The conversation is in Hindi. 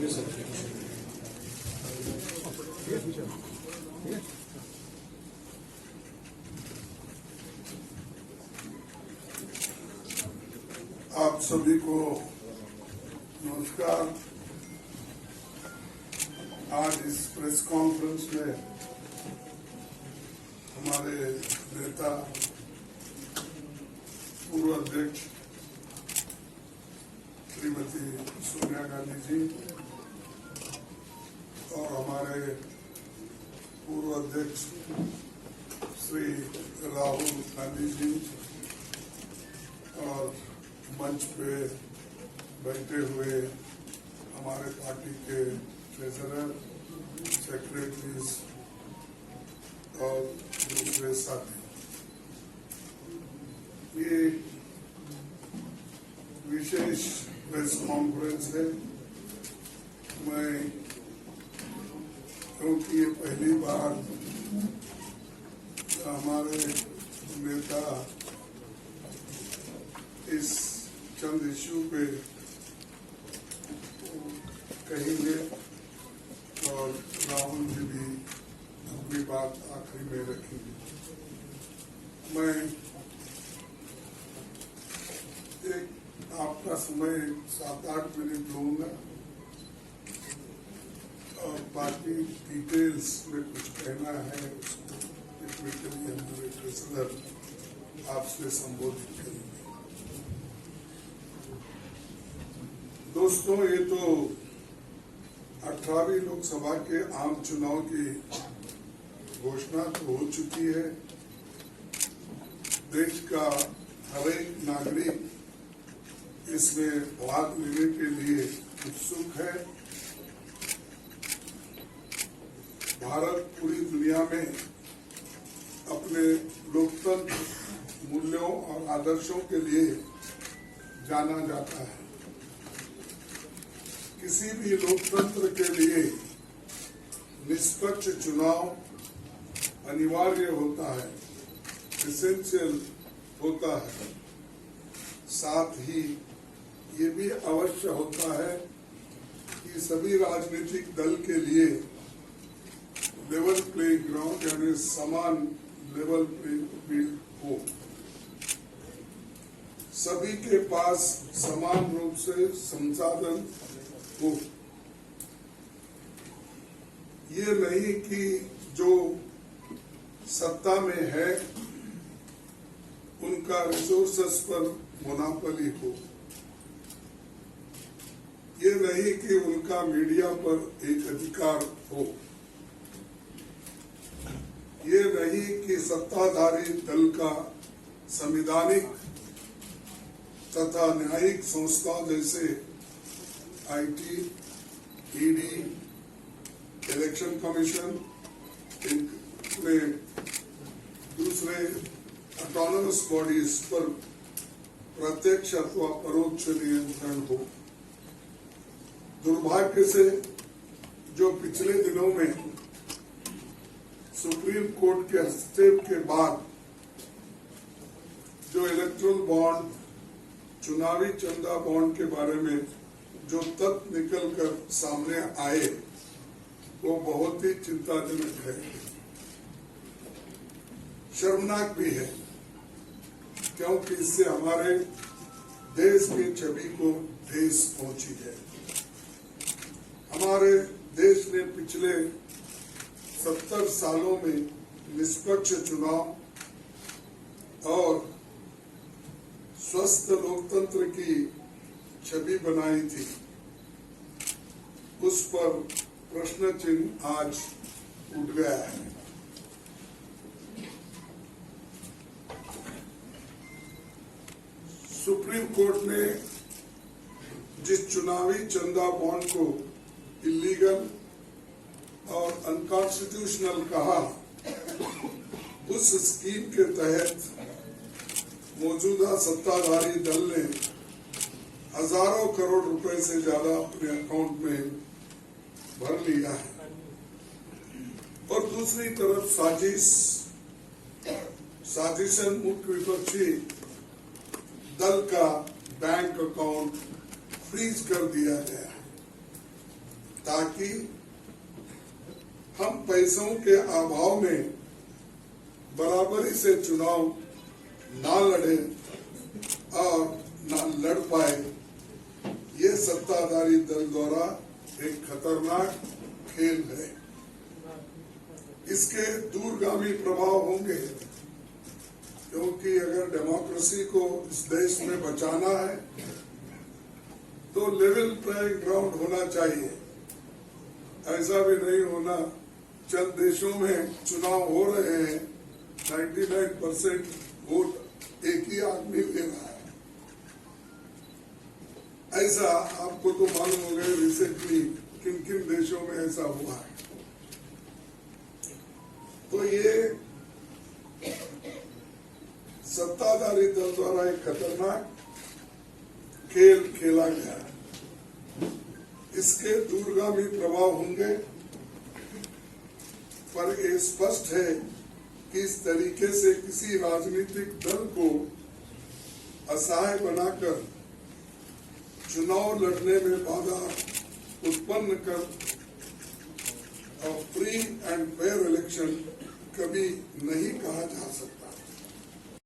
आप सभी को नमस्कार। आज इस प्रेस कॉन्फ्रेंस में हमारे नेता पूर्व अध्यक्ष श्रीमती सोनिया गांधी जी और हमारे पूर्व अध्यक्ष श्री राहुल गांधी जी और मंच पे बैठे हुए हमारे पार्टी के ट्रेजरर, सेक्रेटरीज और दूसरे साथी, ये विशेष प्रेस कॉन्फ्रेंस है। मैं क्योंकि ये पहली बार हमारे नेता इस चंद इश्यू पे कहेंगे और राहुल जी भी अपनी बात आखिरी में रखेंगे। मैं एक आपका समय 7-8 मिनट लूंगा और बाकी डिटेल्स में कुछ कहना है उसको लिखने के लिए हमारे ट्रेजरर आपसे संबोधित करेंगे। दोस्तों, ये तो 18वीं लोकसभा के आम चुनाव की घोषणा तो हो चुकी है। देश का हर एक नागरिक इसमें भाग लेने के लिए उत्सुक है। भारत पूरी दुनिया में अपने लोकतंत्र मूल्यों और आदर्शों के लिए जाना जाता है। किसी भी लोकतंत्र के लिए निष्पक्ष चुनाव अनिवार्य होता है, एसेंशियल होता है। साथ ही ये भी अवश्य होता है कि सभी राजनीतिक दल के लिए लेवल प्लेइंग ग्राउंड यानी समान लेवल प्लेइंग फील्ड हो, सभी के पास समान रूप से संसाधन हो। ये नहीं कि जो सत्ता में है उनका रिसोर्सेस पर मोनोपोली हो। ये नहीं कि उनका मीडिया पर एक अधिकार हो। ये नहीं कि सत्ताधारी दल का संवैधानिक तथा न्यायिक संस्था जैसे आईटी, ईडी, इलेक्शन कमीशन, दूसरे ऑटोनमस बॉडीज पर प्रत्यक्ष अथवा परोक्ष नियंत्रण हो। दुर्भाग्य से जो पिछले दिनों में सुप्रीम कोर्ट के हस्तक्षेप के बाद जो इलेक्ट्रल बॉन्ड, चुनावी चंदा बॉन्ड के बारे में जो तथ्य निकलकर सामने आए वो बहुत ही चिंताजनक है, शर्मनाक भी है, क्योंकि इससे हमारे देश की छवि को ठेस पहुंची है। हमारे देश ने पिछले 70 सालों में निष्पक्ष चुनाव और स्वस्थ लोकतंत्र की छवि बनाई थी। उस पर प्रश्न चिन्ह आज उठ गया है। सुप्रीम कोर्ट ने जिस चुनावी चंदा बॉन्ड को इलीगल और अनकॉन्स्टिट्यूशनल कहा, उस स्कीम के तहत मौजूदा सत्ताधारी दल ने हजारों करोड़ रुपए से ज्यादा अपने अकाउंट में भर लिया है और दूसरी तरफ साजिशन मुख्य विपक्षी दल का बैंक अकाउंट फ्रीज कर दिया गया है। ताकि हम पैसों के अभाव में बराबरी से चुनाव ना लड़े और ना लड़ पाए। ये सत्ताधारी दल द्वारा एक खतरनाक खेल है। इसके दूरगामी प्रभाव होंगे, क्योंकि अगर डेमोक्रेसी को इस देश में बचाना है तो लेवल प्लेइंग ग्राउंड होना चाहिए। ऐसा भी नहीं होना, चंद देशों में चुनाव हो रहे हैं, 99% वोट एक ही आदमी ले रहा है। ऐसा आपको तो मालूम हो गया रिसेंटली किन किन देशों में ऐसा हुआ है। तो ये सत्ताधारी दल द्वारा एक खतरनाक खेल खेला गया है। इसके दूरगामी प्रभाव होंगे, पर यह स्पष्ट है कि इस तरीके से किसी राजनीतिक दल को असहाय बनाकर चुनाव लड़ने में बाधा उत्पन्न कर और फ्री एंड फेयर इलेक्शन कभी नहीं कहा जा सकता।